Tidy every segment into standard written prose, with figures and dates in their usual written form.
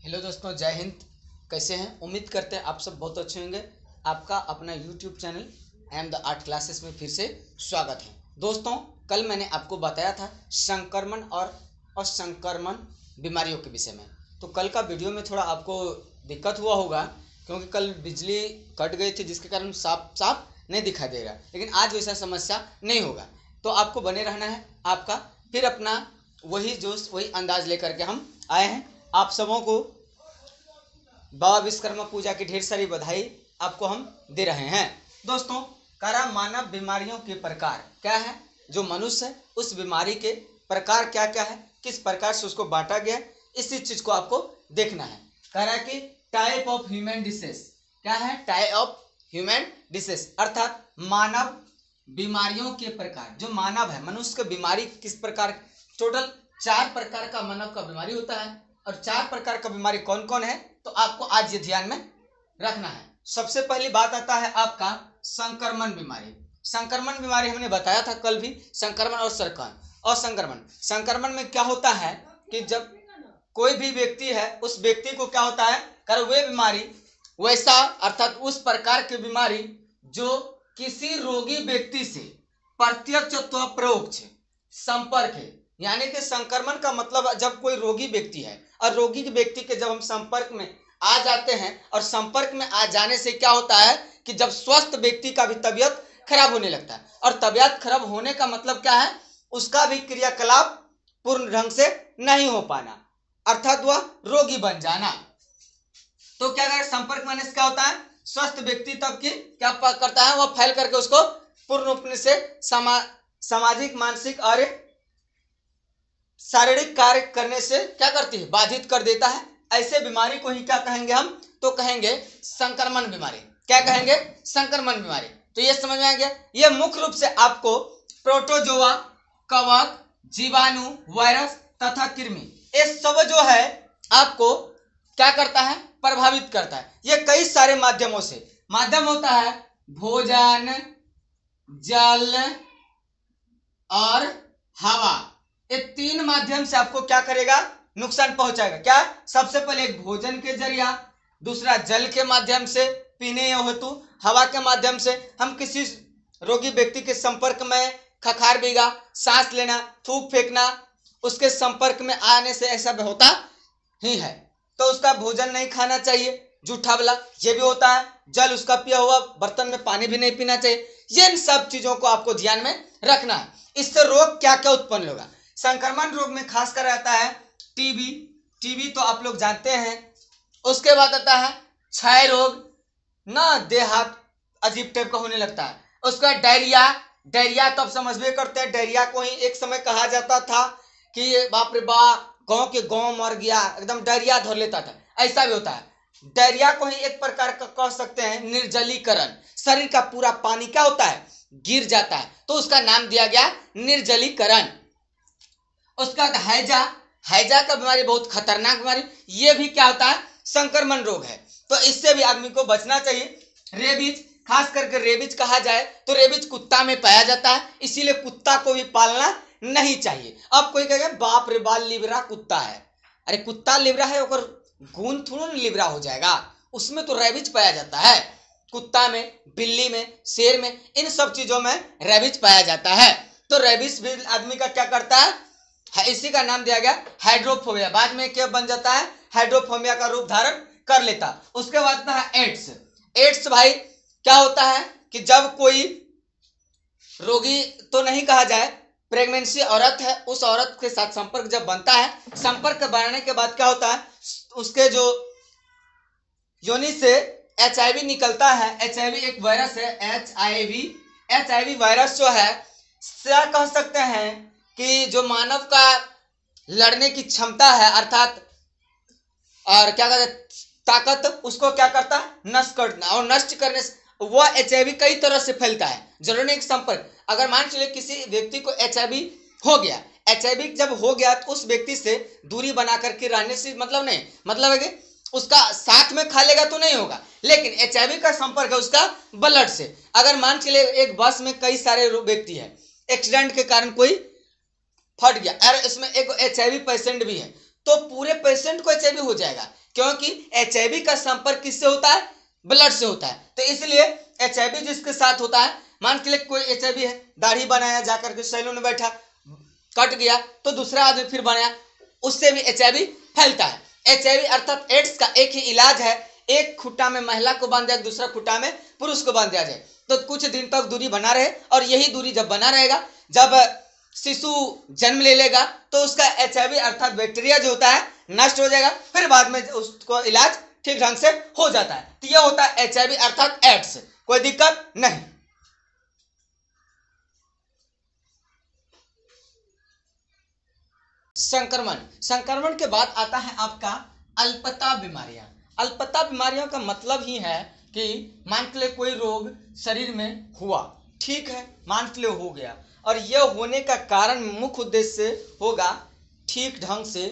Hello दोस्तों, जय हिंद। कैसे हैं? उम्मीद करते हैं आप सब बहुत अच्छे होंगे। आपका अपना YouTube channel am the art classes में फिर से स्वागत है। दोस्तों, कल मैंने आपको बताया था संक्रमण और असंक्रमण बीमारियों के विषय में। तो कल का वीडियो में थोड़ा आपको दिक्कत हुआ होगा क्योंकि कल बिजली कट गई थी, जिसके कारण साफ साफ नहीं दिखाई दे रहा। लेकिन आज वैसा समस्या नहीं होगा, तो आपको बने रहना है। आपका फिर अपना वही जोश वही अंदाज लेकर के हम आए हैं। आप सबों को बाबा विश्वकर्मा पूजा की ढेर सारी बधाई आपको हम दे रहे हैं। दोस्तों, कारा मानव बीमारियों के प्रकार क्या है, जो मनुष्य है उस बीमारी के प्रकार क्या क्या है, किस प्रकार से उसको बांटा गया है, इसी चीज को आपको देखना है। कह रहा है कि टाइप ऑफ ह्यूमन डिसीज क्या है, टाइप ऑफ ह्यूमन डिसीज अर्थात मानव बीमारियों के प्रकार। जो मानव है, मनुष्य की बीमारी किस प्रकार, टोटल 4 प्रकार का मानव का बीमारी होता है। और 4 प्रकार का बीमारी कौन कौन है, तो आपको आज ये ध्यान में रखना है। सबसे पहली बात आता है आपका संक्रमण बीमारी। संक्रमण बीमारी हमने बताया था कल भी, संक्रमण और संक्रमण। संक्रमण में क्या होता है कि जब कोई भी व्यक्ति है, उस व्यक्ति को क्या होता है, कर वे बीमारी वैसा अर्थात उस प्रकार की बीमारी जो किसी रोगी व्यक्ति से प्रत्यक्ष अथवा परोक्ष संपर्क है। यानी कि संक्रमण का मतलब जब कोई रोगी व्यक्ति है और रोगी व्यक्ति के जब हम संपर्क में आ जाते हैं, और संपर्क में आ जाने से क्या होता है कि जब स्वस्थ व्यक्ति का भी तबीयत खराब होने लगता है। और तबीयत खराब होने का मतलब क्या है, उसका भी क्रियाकलाप पूर्ण ढंग से नहीं हो पाना, अर्थात वह रोगी बन जाना। तो क्या करें, संपर्क में आने से क्या होता है, स्वस्थ व्यक्ति तक की क्या करता है, वह फैल करके उसको पूर्ण रूप से सामाजिक, मानसिक और शारीरिक कार्य करने से क्या करती है, बाधित कर देता है। ऐसे बीमारी को ही क्या कहेंगे हम, तो कहेंगे संक्रमण बीमारी। क्या कहेंगे, संक्रमण बीमारी। तो ये समझ में आ गया। ये मुख्य रूप से आपको प्रोटोजोआ, कवक, जीवाणु, वायरस तथा कृमि, ये सब जो है आपको क्या करता है, प्रभावित करता है। ये कई सारे माध्यमों से, माध्यम होता है भोजन, जल और हवा। ये 3 माध्यम से आपको क्या करेगा, नुकसान पहुंचाएगा। क्या, सबसे पहले एक भोजन के जरिया, दूसरा जल के माध्यम से पीने हेतु, हवा के माध्यम से हम किसी रोगी व्यक्ति के संपर्क में खखार बीगा, सांस लेना, थूक फेंकना, उसके संपर्क में आने से ऐसा होता ही है। तो उसका भोजन नहीं खाना चाहिए, जूठा वाला, ये भी होता है। जल, उसका पिया हुआ बर्तन में पानी भी नहीं पीना चाहिए। ये इन सब चीजों को आपको ध्यान में रखना है। इससे रोग क्या क्या उत्पन्न होगा। संक्रमण रोग में खासकर आता है टीबी तो आप लोग जानते हैं। उसके बाद आता है क्षय रोग, ना देह हाथ अजीब टाइप का होने लगता है। उसके बाद डायरिया तो आप समझबे करते हैं। डायरिया को ही एक समय कहा जाता था कि बाप रे बाप, गांव के गांव मर गया, एकदम डायरिया धर लेता था, ऐसा भी होता है। डायरिया को ही एक प्रकार का कह सकते हैं निर्जलीकरण। शरीर का पूरा पानी क्या होता है, गिर जाता है, तो उसका नाम दिया गया निर्जलीकरण। उसका हैजा का बीमारी बहुत खतरनाक बीमारी, ये भी क्या होता है, संक्रमण रोग है। तो इससे भी आदमी को बचना चाहिए। रेबीज, खास करके रेबीज कहा जाए तो रेबीज कुत्ता में पाया जाता है, इसीलिए कुत्ता को भी पालना नहीं चाहिए। अब कोई कहेगा बाप रे बाप, लिबरा कुत्ता है। अरे कुत्ता लिबरा है, और गुण थोड़ा लिबरा हो जाएगा, उसमें तो रेबीज पाया जाता है। कुत्ता में, बिल्ली में, शेर में, इन सब चीजों में रेबीज पाया जाता है। तो रेबीज भी आदमी का क्या करता है, इसी का नाम दिया गया हाइड्रोफोबिया। बाद में क्या बन जाता है, हाइड्रोफोबिया का रूप धारण कर लेता। उसके बाद है एड्स। एड्स भाई क्या होता है कि जब कोई रोगी तो नहीं कहा जाए, प्रेगनेंसी औरत है, उस औरत के साथ संपर्क जब बनता है, संपर्क बनने के बाद क्या होता है, उसके जो योनि से HIV निकलता है। HIV एक वायरस है, HIV वायरस जो है, क्या कह सकते हैं कि जो मानव का लड़ने की क्षमता है, अर्थात और क्या कहते हैं ताकत, उसको क्या करता है, नष्ट करना। और नष्ट करने से वह HIV कई तरह से फैलता है। जरूरी नहीं संपर्क, अगर मान चलिए किसी व्यक्ति को HIV हो गया, HIV जब हो गया तो उस व्यक्ति से दूरी बना करके रहने से मतलब नहीं, मतलब है कि उसका साथ में खा लेगा तो नहीं होगा, लेकिन HIV का संपर्क है उसका ब्लड से। अगर मान चलिए एक बस में कई सारे व्यक्ति है, एक्सीडेंट के कारण कोई फट गया, और इसमें एक HIV पेशेंट भी है, तो पूरे पेशेंट को HIV हो जाएगा। क्योंकि एचआईवी का संपर्क किससे होता है? ब्लड से होता है। तो इसलिए एचआईवी जिसके साथ होता है, मान के लिए कोई एचआईवी है, दाढ़ी बनाया, जाकर के सैलून में बैठा, कट गया, तो दूसरा आदमी फिर बनाया, उससे भी एचआईवी फैलता है। एचआईवी अर्थात एड्स का एक ही इलाज है, एक खुट्टा में महिला को बांध दिया, दूसरा खुट्टा में पुरुष को बांध दिया जाए, तो कुछ दिन तक दूरी बना रहे, और यही दूरी जब बना रहेगा, जब शिशु जन्म ले लेगा, तो उसका एचआईवी अर्थात बैक्टीरिया जो होता है नष्ट हो जाएगा, फिर बाद में उसको इलाज ठीक ढंग से हो जाता है। तो यह होता है एचआईवी अर्थात एड्स, कोई दिक्कत नहीं। संक्रमण, संक्रमण के बाद आता है आपका अल्पता बीमारियां। अल्पता बीमारियों का मतलब ही है कि मान के लिए कोई रोग शरीर में हुआ, ठीक है, मान के लिए हो गया, और यह होने का कारण मुख्य उद्देश्य से होगा ठीक ढंग से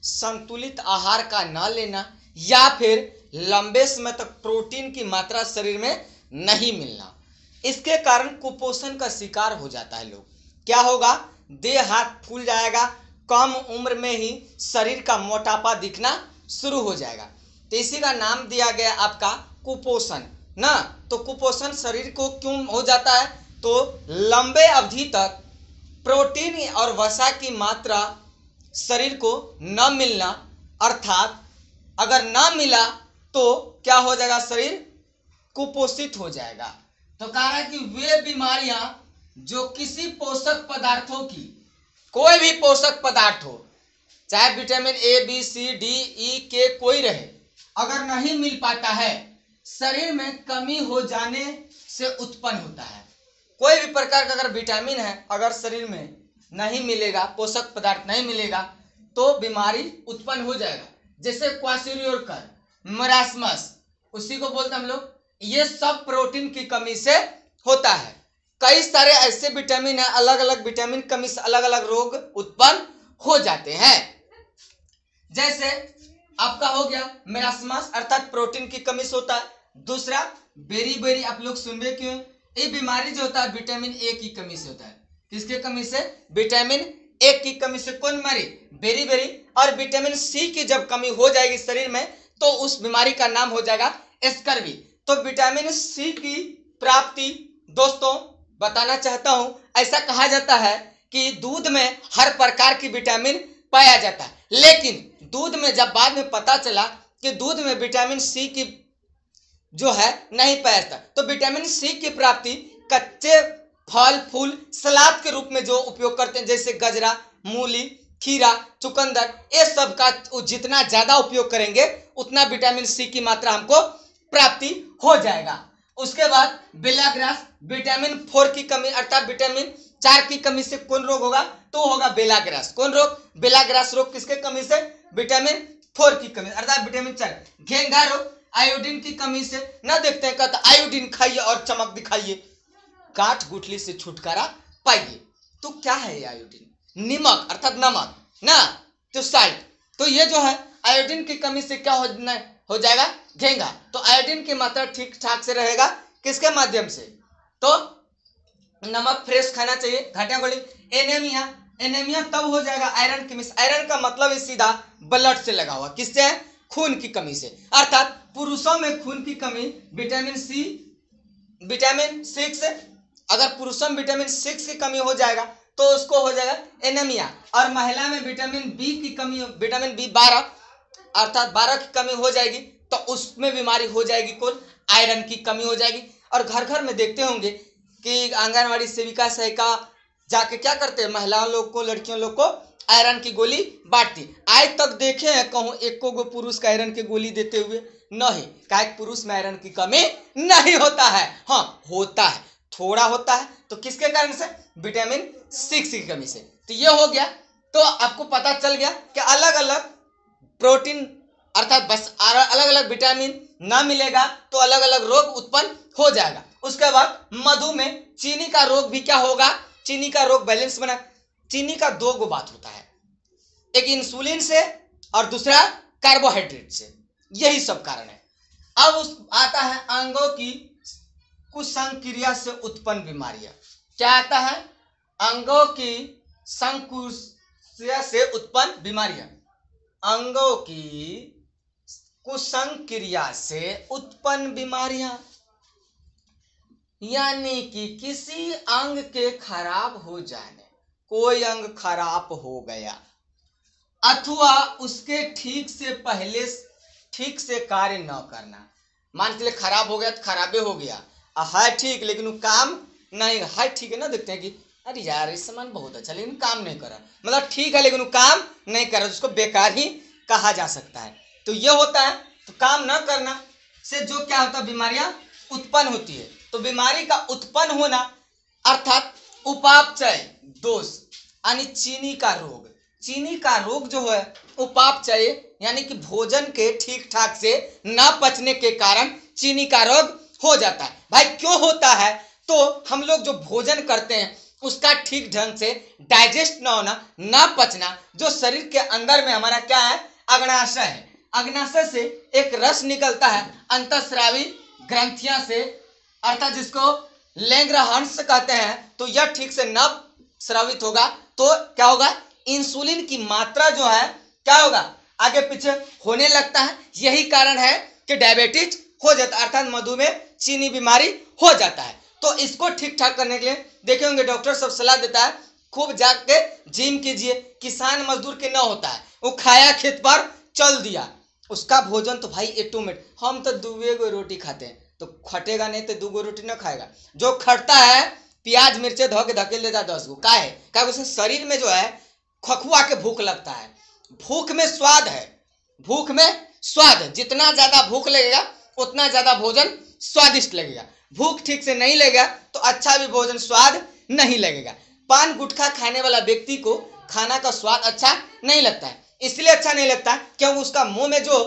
संतुलित आहार का न लेना, या फिर लंबे समय तक प्रोटीन की मात्रा शरीर में नहीं मिलना। इसके कारण कुपोषण का शिकार हो जाता है लोग। क्या होगा? देह हाथ फूल जाएगा, कम उम्र में ही शरीर का मोटापा दिखना शुरू हो जाएगा। तो इसी का नाम दिया गया आपका कुपोषण ना। तो कुपोषण शरीर को क्यों हो जाता है? तो लंबे अवधि तक प्रोटीन और वसा की मात्रा शरीर को न मिलना, अर्थात अगर न मिला तो क्या हो जाएगा? शरीर कुपोषित हो जाएगा। तो कह रहा है कि वे बीमारियां जो किसी पोषक पदार्थों की, कोई भी पोषक पदार्थ हो, चाहे vitamin A B C D E K कोई रहे, अगर नहीं मिल पाता है, शरीर में कमी हो जाने से उत्पन्न होता है। कोई भी प्रकार का अगर विटामिन है, अगर शरीर में नहीं मिलेगा, पोषक पदार्थ नहीं मिलेगा, तो बीमारी उत्पन्न हो जाएगा। जैसे क्वाशरियोकर, मरासमस, उसी को बोलते हम लोग, ये सब प्रोटीन की कमी से होता है। कई सारे ऐसे विटामिन है, अलग अलग विटामिन कमी से अलग अलग रोग उत्पन्न हो जाते हैं। जैसे आपका हो गया मेरास्मस, अर्थात प्रोटीन की कमी से होता है। दूसरा बेरी, आप लोग सुनबे क्यों? ये बीमारी जो होता है विटामिन ए की कमी से होता है। किसके कमी से? विटामिन ए की कमी से। कौन बीमारी? बेरी। और विटामिन सी की जब कमी हो जाएगी शरीर में, तो उस बीमारी का नाम हो जाएगा स्कर्वी। तो विटामिन सी की प्राप्ति दोस्तों बताना चाहता हूं, ऐसा कहा जाता है कि दूध में हर प्रकार की विटामिन पाया जाता है, लेकिन दूध में जब बाद में पता चला कि दूध में विटामिन सी की जो है नहीं पाया जाता, तो विटामिन सी की प्राप्ति कच्चे फल फूल सलाद के रूप में जो उपयोग करते हैं, जैसे गजरा, मूली, खीरा, चुकंदर, ये सब का जितना ज्यादा उपयोग करेंगे उतना विटामिन सी की मात्रा हमको प्राप्ति हो जाएगा। उसके बाद बेलाग्रास, विटामिन 4 की कमी अर्थात विटामिन 4 की कमी से कौन रोग होगा? तो होगा बेलाग्रास। कौन रोग? बेलाग्रास रोग किसके कमी से? विटामिन 4 की कमी अर्थात विटामिन 4। घेंघा रोग आयोडीन की कमी से। ना देखते हैं कहता आयोडीन खाइए और चमक दिखाइए, काट गुठली से छुटकारा पाइए। तो क्या है ये आयोडीन? नमक अर्थात नमक ना, तो साल्ट। तो ये जो है आयोडीन की कमी से क्या हो जाएगा? घेंघा। तो आयोडीन की मात्रा ठीक ठाक से रहेगा किसके माध्यम से? तो नमक फ्रेश खाना चाहिए। घाटिया गोली। एनीमिया, एनीमिया तब हो जाएगा आयरन की मिस। आयरन का मतलब है सीधा ब्लड से लगा हुआ, किससे है? खून की कमी से। अर्थात पुरुषों में खून की कमी विटामिन सी, विटामिन 6, अगर पुरुषों में विटामिन 6 की कमी हो जाएगा तो उसको हो जाएगा एनीमिया। और महिला में विटामिन बी की कमी, विटामिन बी 12 अर्थात 12 की कमी हो जाएगी, तो उसमें बीमारी हो जाएगी कौन? आयरन की कमी हो जाएगी। और घर घर में देखते होंगे कि आंगनवाड़ी सेविका सहायिका जाके क्या करते हैं? महिलाओं लोग को, लड़कियों लोग को आयरन की गोली बांटती। आज तक देखे हैं कहूँ एको गो पुरुष का आयरन की गोली देते हुए? नहीं, काहे पुरुष में आयरन की कमी नहीं होता है। हाँ होता है, थोड़ा होता है। तो किसके कारण से? विटामिन 6 की कमी से। तो ये हो गया। तो आपको पता चल गया कि अलग अलग प्रोटीन अर्थात बस अलग अलग विटामिन ना मिलेगा तो अलग अलग रोग उत्पन्न हो जाएगा। उसके बाद मधुमेह, चीनी का रोग भी क्या होगा? चीनी का रोग बैलेंस बना। चीनी का दो गो बात होता है, एक इंसुलिन से और दूसरा कार्बोहाइड्रेट से, यही सब कारण है। अब आता है अंगों की कुसंक्रिया से उत्पन्न बीमारियां। क्या आता है? अंगों की संकुचन से उत्पन्न बीमारियां। अंगों की कुसंग क्रिया से उत्पन्न बीमारियां, यानी कि किसी अंग के खराब हो जाने, कोई अंग खराब हो गया अथवा उसके ठीक से पहले ठीक से कार्य न करना। मान के लिए खराब हो गया तो खराबे हो गया, है ठीक लेकिन वो काम नहीं है, ठीक है ना, देखते हैं कि अरे यार इस सामान बहुत अच्छा लेकिन काम नहीं करा, मतलब ठीक है लेकिन वो काम नहीं कर रहा, उसको बेकार ही कहा जा सकता है। तो ये होता है, तो काम न करना से जो क्या होता है, बीमारियां उत्पन्न होती है। तो बीमारी का उत्पन्न होना अर्थात उपापचय दोष, यानी चीनी का रोग। चीनी का रोग जो है उपापचय, यानी कि भोजन के ठीक ठाक से न पचने के कारण चीनी का रोग हो जाता है। भाई क्यों होता है, तो हम लोग जो भोजन करते हैं उसका ठीक ढंग से डाइजेस्ट ना होना, ना पचना, जो शरीर के अंदर में हमारा क्या है, अग्नाशय है, अग्नाशय से एक रस निकलता है अंतःस्रावी ग्रंथियां से, अर्थात जिसको लैंग्रहंस कहते हैं। तो यह ठीक से न स्रावित होगा तो क्या होगा, इंसुलिन की मात्रा जो है क्या होगा, आगे पीछे होने लगता है। यही कारण है कि डायबिटीज हो जाता है, अर्थात मधुमेह चीनी बीमारी हो जाता है। तो इसको ठीक ठाक करने के लिए देखे होंगे डॉक्टर सब सलाह देता है खूब जाके जिम कीजिए। किसान मजदूर के न होता है, वो खाया खेत पर चल दिया, उसका भोजन तो भाई एटोमेट, हम तो 2 रोटी खाते हैं तो खटेगा नहीं तो 2 रोटी न खाएगा। जो खटता है प्याज मिर्चे धो के धकेल देता 10 गो, का उसके शरीर में जो है खखुआ के भूख लगता है। भूख में स्वाद है, भूख में स्वाद है, जितना ज्यादा भूख लगेगा उतना ज्यादा भोजन स्वादिष्ट लगेगा। भूख ठीक से नहीं लगेगा तो अच्छा भी भोजन स्वाद नहीं लगेगा। पान गुटखा खाने वाला व्यक्ति को खाना का स्वाद अच्छा नहीं लगता है, इसलिए अच्छा नहीं लगता क्योंकि उसका मुंह में जो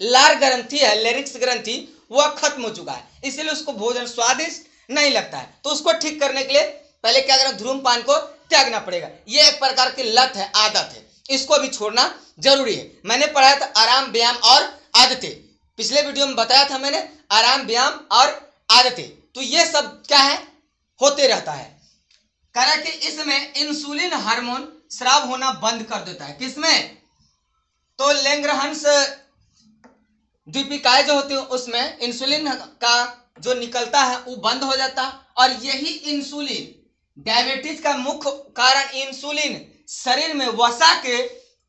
लार ग्रंथि है, लेरिक्स ग्रंथि, वह खत्म हो चुका है, इसलिए उसको भोजन स्वादिष्ट नहीं लगता है। तो उसको ठीक करने के लिए पहले क्या करना, धूम्रपान को त्यागना पड़ेगा। यह एक प्रकार की लत है, आदत है, इसको भी छोड़ना जरूरी है। मैंने पढ़ाया था आराम व्यायाम और आदतें, पिछले वीडियो में बताया था मैंने, आराम व्यायाम और आदतें। तो ये सब क्या है, होते रहता है। कारण कि इसमें इंसुलिन हार्मोन स्राव होना बंद कर देता है। किसमें, तो लैंग्रहंस द्वीपिकाएं जो होती है उसमें इंसुलिन का जो निकलता है वो बंद हो जाता है। और यही इंसुलिन, डायबिटीज का मुख्य कारण इंसुलिन शरीर में वसा के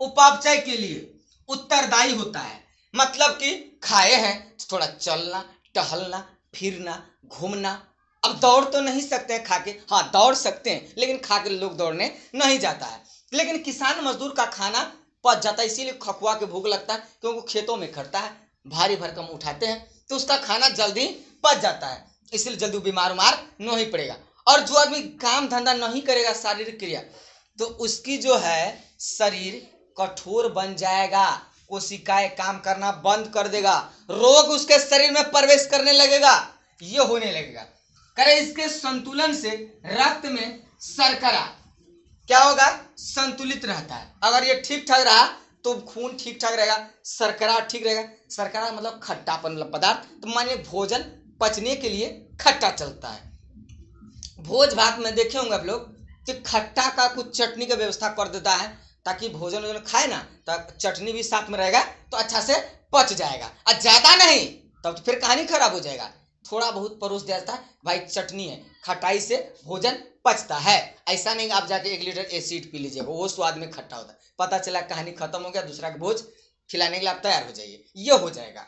उपापचय के लिए उत्तरदायी होता है। मतलब कि खाए हैं तो थोड़ा चलना, टहलना, फिरना, घूमना। अब दौड़ तो नहीं सकते हैं खा के, हाँ दौड़ सकते हैं लेकिन खा के लोग दौड़ने नहीं जाता है। लेकिन किसान मजदूर का खाना पच जाता है, इसीलिए खखुआ के भूख लगता है, क्योंकि खेतों में खड़ता है, भारी भरकम उठाते हैं तो उसका खाना जल्दी पच जाता है, इसलिए जल्दी बीमार नहीं पड़ेगा। और जो आदमी काम धंधा नहीं करेगा शारीरिक क्रिया, तो उसकी जो है शरीर कठोर बन जाएगा, कोशिकाएं काम करना बंद कर देगा, रोग उसके शरीर में प्रवेश करने लगेगा, ये होने लगेगा। करे इसके संतुलन से रक्त में शर्करा क्या होगा, संतुलित रहता है। अगर ये ठीक ठाक रहा तो खून ठीक ठाक रहेगा, शर्करा ठीक रहेगा। शर्करा मतलब खट्टापन पदार्थ, तो मानिए भोजन पचने के लिए खट्टा चलता है। भोज भात में देखे होंगे आप लोग कि खट्टा का कुछ चटनी का व्यवस्था कर देता है, ताकि भोजन खाए ना तो चटनी भी साथ में रहेगा तो अच्छा से पच जाएगा। और ज्यादा नहीं तब तो फिर कहानी खराब हो जाएगा। थोड़ा बहुत परोस दिया जाता है, भाई चटनी है, खटाई से भोजन पचता है। ऐसा नहीं आप जाके 1 लीटर एसिड पी लीजिएगा, वो स्वाद में खट्टा होता है। पता चला कहानी खत्म हो गया, दूसरा के भोज खिलाने के लिए आप तैयार हो जाइए, ये हो जाएगा।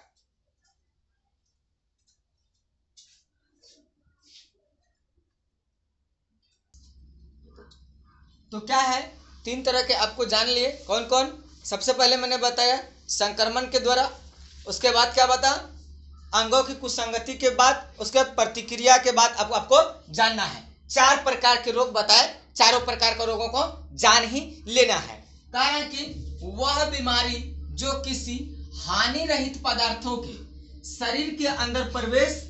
तो क्या है, 3 तरह के आपको जान लिए, कौन कौन। सबसे पहले मैंने बताया संक्रमण के द्वारा, उसके बाद क्या बता, अंगों की कुसंगति के बाद, उसके बाद प्रतिक्रिया के बाद आपको जानना है। 4 प्रकार के रोग बताए, चारों प्रकार के रोगों को जान ही लेना है। कारण कि वह बीमारी जो किसी हानि रहित पदार्थों के शरीर के अंदर प्रवेश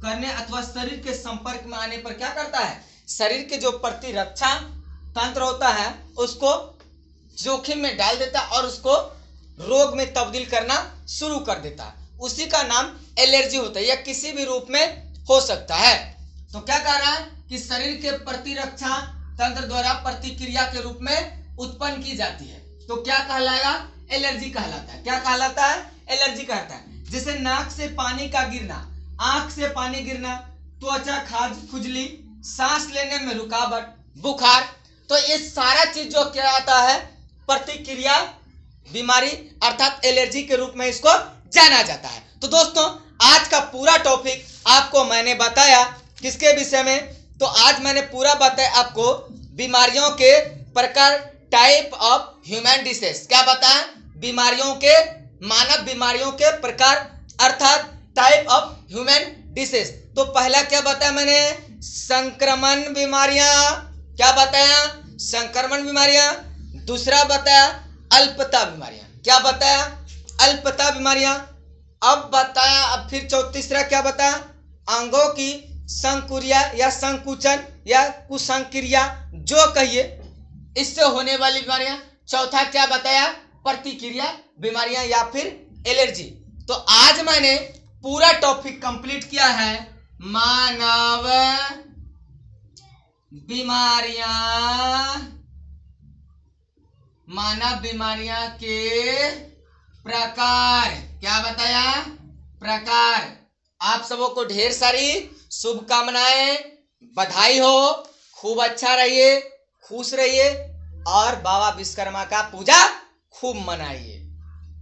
करने अथवा शरीर के संपर्क में आने पर क्या करता है, शरीर के जो प्रतिरक्षा तंत्र होता है उसको जोखिम में डाल देता और उसको रोग में तब्दील करना शुरू कर देता है। उसी का नाम एलर्जी होता है, या किसी भी रूप में हो सकता है। तो क्या कह रहा है कि शरीर के प्रतिरक्षा तंत्र द्वारा प्रतिक्रिया के रूप में उत्पन्न की जाती है, तो क्या कहलाएगा, एलर्जी कहलाता है। क्या कहलाता है, एलर्जी कहता है। जैसे नाक से पानी का गिरना, आंख से पानी गिरना, त्वचा खुजली, सांस लेने में रुकावट, बुखार, तो ये सारा चीज जो क्या आता है, प्रतिक्रिया बीमारी अर्थात एलर्जी के रूप में इसको जाना जाता है। तो दोस्तों आज का पूरा टॉपिक आपको मैंने बताया किसके विषय में, तो आज मैंने पूरा बताया आपको बीमारियों के प्रकार, टाइप ऑफ ह्यूमन डिसीज। क्या बताया, बीमारियों के, मानव बीमारियों के प्रकार अर्थात टाइप ऑफ ह्यूमन डिसीज। तो पहला क्या बताया मैंने, संक्रमण बीमारियां। क्या बताया, संक्रमण बीमारियां। दूसरा बताया अल्पता बीमारियां। क्या बताया, अल्पता बीमारियां। अब बताया, अब फिर तीसरा क्या बताया, अंगों की संकुरिया या संकुचन या कुसंक्रिया जो कहिए, इससे होने वाली बीमारियां। चौथा क्या बताया, प्रतिक्रिया बीमारियां या फिर एलर्जी। तो आज मैंने पूरा टॉपिक कंप्लीट किया है, मानव बीमारियां, मानव बीमारियां के प्रकार। क्या बताया, प्रकार। आप सबों को ढेर सारी शुभकामनाएं, बधाई हो, खूब अच्छा रहिए, खुश रहिए और बाबा विश्वकर्मा का पूजा खूब मनाइए।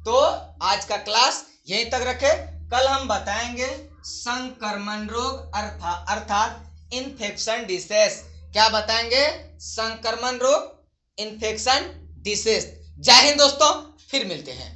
तो आज का क्लास यहीं तक रखे, कल हम बताएंगे संक्रमण रोग अर्थात इन्फेक्शन डिसीज। क्या बताएंगे, संक्रमण रोग, इन्फेक्शन डिसीज। जय हिंद दोस्तों, फिर मिलते हैं।